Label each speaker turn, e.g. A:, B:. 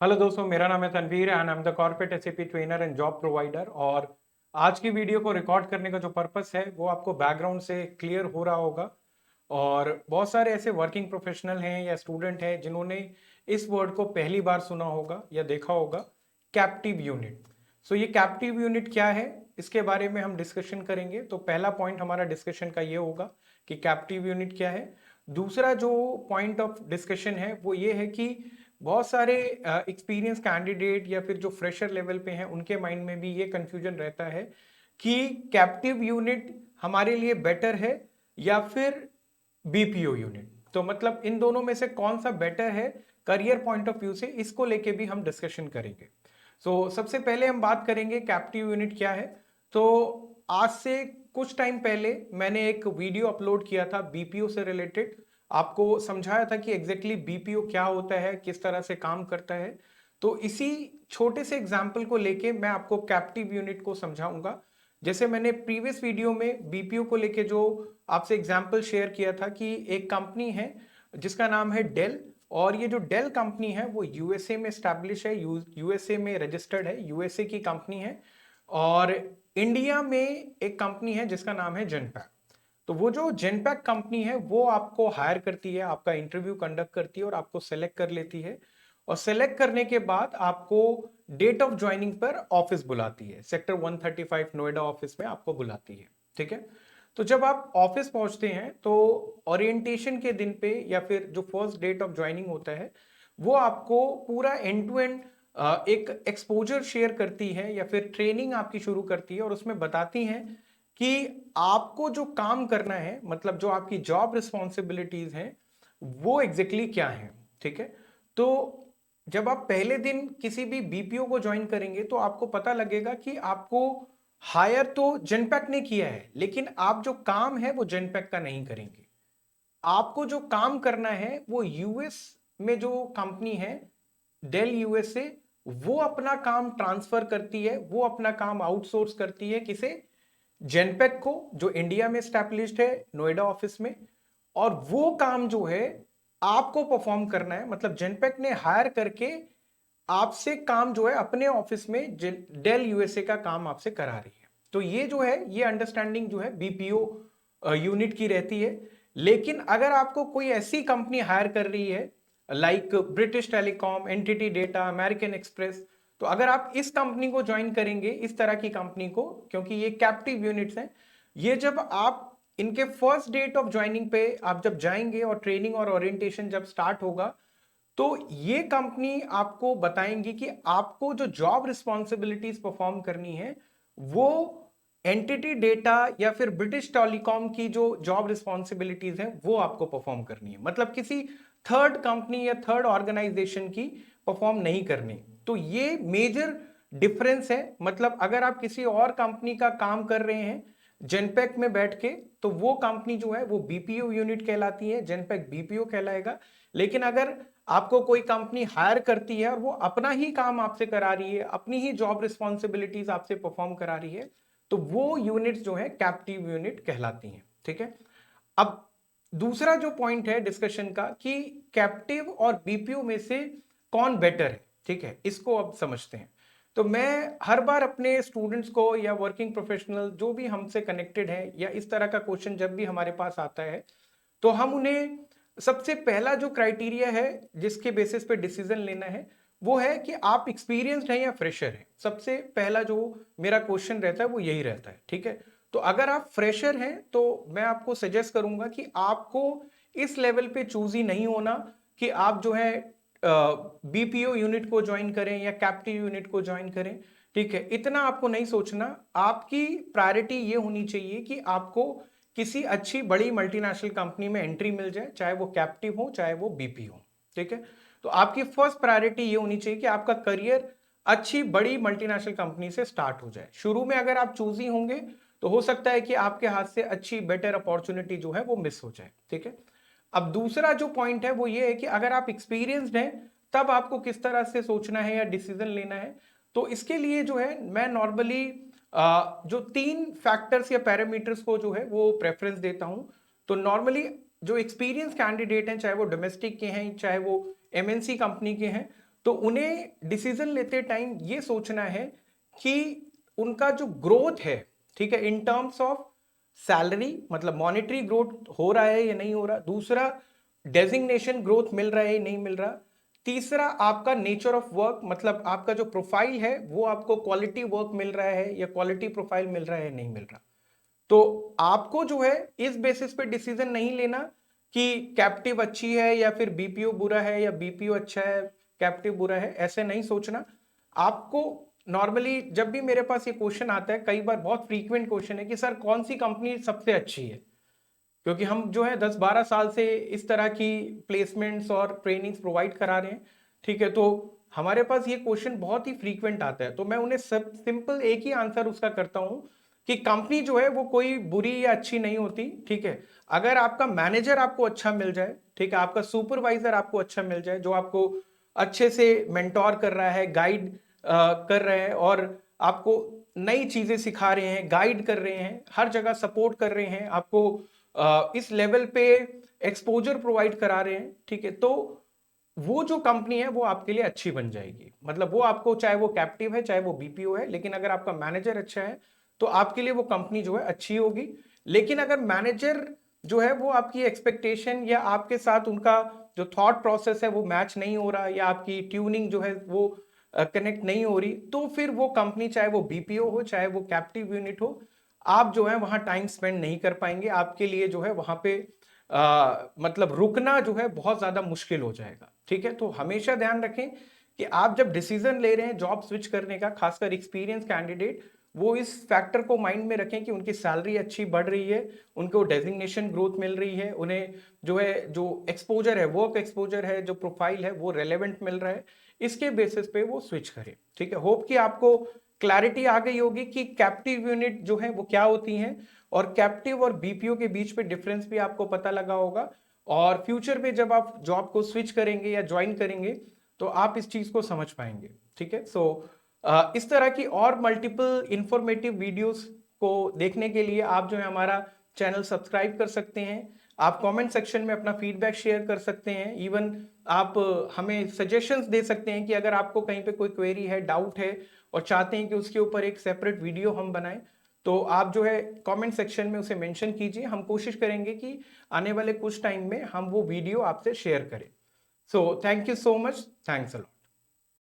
A: Hello दोस्तों, मेरा नाम है Tanveer and I am the corporate SAP trainer and job provider. और आज की वीडियो को रिकॉर्ड करने का जो पर्पस है वो आपको बैकग्राउंड से क्लियर हो रहा होगा। और बहुत सारे ऐसे वर्किंग प्रोफेशनल हैं या स्टूडेंट हैं जिन्होंने इस वर्ड को पहली बार सुना होगा या देखा होगा, कैप्टिव यूनिट। सो ये कैप्टिव यूनिट क्या है, इसके बारे में हम डिस्कशन करेंगे। तो पहला पॉइंट हमारा डिस्कशन का ये होगा कि कैप्टिव यूनिट क्या है। दूसरा जो पॉइंट ऑफ डिस्कशन है वो ये है कि बहुत सारे एक्सपीरियंस कैंडिडेट या फिर जो फ्रेशर लेवल पे हैं उनके माइंड में भी ये कंफ्यूजन रहता है कि कैप्टिव यूनिट हमारे लिए बेटर है या फिर बीपीओ यूनिट। तो मतलब इन दोनों में से कौन सा बेटर है करियर पॉइंट ऑफ व्यू से, इसको लेके भी हम डिस्कशन करेंगे। सबसे पहले हम बात करेंगे कैप्टिव यूनिट क्या है। तो आज से कुछ टाइम पहले मैंने एक वीडियो अपलोड किया था बीपीओ से रिलेटेड। आपको समझाया था कि एग्जैक्टली बीपीओ क्या होता है, किस तरह से काम करता है। तो इसी छोटे से एग्जाम्पल को लेके मैं आपको कैप्टिव यूनिट को समझाऊंगा। जैसे मैंने प्रीवियस वीडियो में बीपीओ को लेके जो आपसे एग्जाम्पल शेयर किया था कि एक कंपनी है जिसका नाम है डेल। और ये जो डेल कंपनी है वो यूएसए में स्टैब्लिश है, यूएसए में रजिस्टर्ड है, यूएसए की कंपनी है। और इंडिया में एक कंपनी है जिसका नाम है जेनपैक। तो वो जो जेनपैक कंपनी है वो आपको हायर करती है, आपका इंटरव्यू कंडक्ट करती है और आपको सेलेक्ट कर लेती है। और सेलेक्ट करने के बाद आपको डेट ऑफ ज्वाइनिंग पर ऑफिस बुलाती है, सेक्टर 135 नोएडा ऑफिस में आपको बुलाती है। ठीक है। तो जब आप ऑफिस पहुंचते हैं तो ओरिएंटेशन के दिन पे या फिर जो फर्स्ट डेट ऑफ ज्वाइनिंग होता है वो आपको पूरा एंड टू एंड एक एक्सपोजर शेयर करती है या फिर ट्रेनिंग आपकी शुरू करती है और उसमें बताती हैं कि आपको जो काम करना है, मतलब जो आपकी जॉब रिस्पॉन्सिबिलिटीज हैं वो एग्जैक्टली क्या है। ठीक है। तो जब आप पहले दिन किसी भी बीपीओ को ज्वाइन करेंगे तो आपको पता लगेगा कि आपको हायर तो जेनपैक ने किया है, लेकिन आप जो काम है वो जेनपैक का नहीं करेंगे। आपको जो काम करना है वो यूएस में जो कंपनी है डेल यूएसए, वो अपना काम ट्रांसफर करती है, वो अपना काम आउटसोर्स करती है किसे, जेनपैक को, जो इंडिया में स्टैब्लिश्ड है नोएडा ऑफिस में। और वो काम जो है आपको परफॉर्म करना है, मतलब जेनपैक ने हायर करके आपसे काम जो है अपने ऑफिस में डेल यूएसए का काम आपसे करा रही है। तो ये जो है ये अंडरस्टैंडिंग जो है बीपीओ यूनिट की रहती है। लेकिन अगर आपको कोई ऐसी कंपनी हायर कर रही है like British telecom, NTT data, American express, तो अगर आप इस कंपनी को ज्वाइन करेंगे, इस तरह की कंपनी को, क्योंकि ये कैप्टिव यूनिट्स हैं, ये जब आप इनके फर्स्ट डेट ऑफ ज्वाइनिंग पे आप जब जाएंगे और ट्रेनिंग और ओरिएंटेशन जब स्टार्ट होगा तो ये कंपनी आपको बताएंगी कि आपको जो जॉब रिस्पॉन्सिबिलिटीज परफॉर्म करनी है वो एंटिटी डेटा या फिर ब्रिटिश टेलीकॉम की जो जॉब रिस्पॉन्सिबिलिटीज हैं वो आपको परफॉर्म करनी है, मतलब किसी थर्ड कंपनी या थर्ड ऑर्गेनाइजेशन की परफॉर्म नहीं करनी। तो ये मेजर डिफरेंस है। मतलब अगर आप किसी और कंपनी का काम कर रहे हैं जेनपैक में बैठ के, तो वो कंपनी जो है वो बीपीओ यूनिट कहलाती है, जेनपैक बीपीओ कहलाएगा। लेकिन अगर आपको कोई कंपनी हायर करती है और वो अपना ही काम आपसे करा रही है, अपनी ही जॉब रिस्पॉन्सिबिलिटीज आपसे परफॉर्म करा रही है, तो वो यूनिट्स जो है कैप्टिव यूनिट कहलाती हैं। ठीक है। अब दूसरा जो पॉइंट है डिस्कशन का कि कैप्टिव और बीपीओ में से कौन बेटर है, ठीक है, इसको अब समझते हैं। तो मैं हर बार अपने स्टूडेंट्स को या वर्किंग प्रोफेशनल जो भी हमसे कनेक्टेड है या इस तरह का क्वेश्चन जब भी हमारे पास आता है तो हम उन्हें सबसे पहला जो क्राइटेरिया है जिसके बेसिस पे डिसीजन लेना है वो है कि आप एक्सपीरियंस्ड हैं या फ्रेशर हैं। सबसे पहला जो मेरा क्वेश्चन रहता है वो यही रहता है। ठीक है। तो अगर आप फ्रेशर हैं तो मैं आपको सजेस्ट करूंगा कि आपको इस लेवल पे चूज ही नहीं होना कि आप जो है बीपीओ यूनिट को ज्वाइन करें या कैप्टिव यूनिट को ज्वाइन करें। ठीक है, इतना आपको नहीं सोचना। आपकी प्रायोरिटी ये होनी चाहिए कि आपको किसी अच्छी बड़ी मल्टीनेशनल कंपनी में एंट्री मिल जाए, चाहे वो कैप्टिव हो चाहे वो बीपी हो। ठीक है। तो आपकी फर्स्ट प्रायोरिटी ये होनी चाहिए कि आपका करियर अच्छी बड़ी मल्टीनेशनल कंपनी से स्टार्ट हो जाए। शुरू में अगर आप चूजी होंगे तो हो सकता है कि आपके हाथ से अच्छी बेटर अपॉर्चुनिटी जो है वो मिस हो जाए। ठीक है। अब दूसरा जो पॉइंट है वो ये है कि अगर आप एक्सपीरियंस्ड हैं तब आपको किस तरह से सोचना है या डिसीजन लेना है। तो इसके लिए जो है मैं नॉर्मली जो तीन फैक्टर्स या पैरामीटर्स को जो है वो प्रेफरेंस देता हूं। तो नॉर्मली जो एक्सपीरियंस कैंडिडेट हैं, चाहे वो डोमेस्टिक के हैं चाहे वो एमएनसी कंपनी के हैं, तो उन्हें डिसीजन लेते टाइम ये सोचना है कि उनका जो ग्रोथ है, ठीक है, इन टर्म्स ऑफ सैलरी, मतलब मॉनेटरी ग्रोथ हो रहा है या नहीं हो रहा, दूसरा डेजिग्नेशन ग्रोथ मिल रहा है या नहीं मिल रहा, तीसरा आपका नेचर ऑफ वर्क, मतलब आपका जो प्रोफाइल है वो आपको क्वालिटी वर्क मिल रहा है या क्वालिटी प्रोफाइल मिल रहा है या नहीं मिल रहा। तो आपको जो है इस बेसिस पे डिसीजन नहीं लेना कि कैप्टिव अच्छी है या फिर बीपीओ बुरा है या बीपीओ अच्छा है कैप्टिव बुरा है, ऐसे नहीं सोचना। आपको नॉर्मली जब भी मेरे पास ये क्वेश्चन आता है, कई बार बहुत फ्रीक्वेंट क्वेश्चन है कि सर कौन सी कंपनी सबसे अच्छी है, क्योंकि हम जो है 10-12 साल से इस तरह की प्लेसमेंट्स और ट्रेनिंग्स प्रोवाइड करा रहे हैं, ठीक है, तो हमारे पास ये क्वेश्चन बहुत ही फ्रीक्वेंट आता है। तो मैं उन्हें सब सिंपल एक ही आंसर उसका करता हूं कि कंपनी जो है वो कोई बुरी या अच्छी नहीं होती, ठीक है। अगर आपका मैनेजर आपको अच्छा मिल जाए, ठीक है, आपका सुपरवाइजर आपको अच्छा मिल जाए, जो आपको अच्छे से मेंटोर कर रहा है, गाइड कर रहे हैं और आपको नई चीजें सिखा रहे हैं, गाइड कर रहे हैं, हर जगह सपोर्ट कर रहे हैं, आपको इस लेवल पे एक्सपोजर प्रोवाइड करा रहे हैं, ठीक है, तो वो जो कंपनी है वो आपके लिए अच्छी बन जाएगी। मतलब वो आपको, चाहे वो कैप्टिव है चाहे वो बीपीओ है, लेकिन अगर आपका मैनेजर अच्छा है तो आपके लिए वो कंपनी जो है अच्छी होगी। लेकिन अगर मैनेजर जो है वो आपकी एक्सपेक्टेशन या आपके साथ उनका जो थॉट प्रोसेस है वो मैच नहीं हो रहा, या आपकी ट्यूनिंग जो है वो कनेक्ट नहीं हो रही, तो फिर वो कंपनी, चाहे वो बीपीओ हो चाहे वो कैप्टिव यूनिट हो, आप जो है वहां टाइम स्पेंड नहीं कर पाएंगे। आपके लिए जो है वहां पे मतलब रुकना जो है बहुत ज्यादा मुश्किल हो जाएगा, ठीक है। तो हमेशा ध्यान रखें कि आप जब डिसीजन ले रहे हैं जॉब स्विच करने का, खासकर एक्सपीरियंस कैंडिडेट, वो इस फैक्टर को माइंड में रखें कि उनकी सैलरी अच्छी बढ़ रही है, उनको डेजिग्नेशन ग्रोथ मिल रही है, उन्हें जो है जो एक्सपोजर है, वर्क एक्सपोजर है, जो प्रोफाइल है वो रेलेवेंट मिल रहा है, इसके बेसिस पे वो स्विच करें, ठीक है। होप कि आपको क्लैरिटी आ गई होगी कि कैप्टिव यूनिट जो है वो क्या होती हैं, और कैप्टिव और बीपीओ के बीच पे डिफरेंस भी आपको पता लगा होगा, और फ्यूचर में जब आप जॉब को स्विच करेंगे या ज्वाइन करेंगे तो आप इस चीज को समझ पाएंगे, ठीक है। सो इस तरह की और मल्टीपल इंफॉर्मेटिव वीडियोस को देखने के लिए आप जो है हमारा चैनल सब्सक्राइब कर सकते हैं। आप कमेंट सेक्शन में अपना फीडबैक शेयर कर सकते हैं, इवन आप हमें सजेशंस दे सकते हैं कि अगर आपको कहीं पे कोई क्वेरी है, डाउट है और चाहते हैं कि उसके ऊपर एक सेपरेट वीडियो हम बनाएं, तो आप जो है कमेंट सेक्शन में उसे मेंशन कीजिए। हम कोशिश करेंगे कि आने वाले कुछ टाइम में हम वो वीडियो आपसे शेयर करें। So thank you so much, thanks a lot.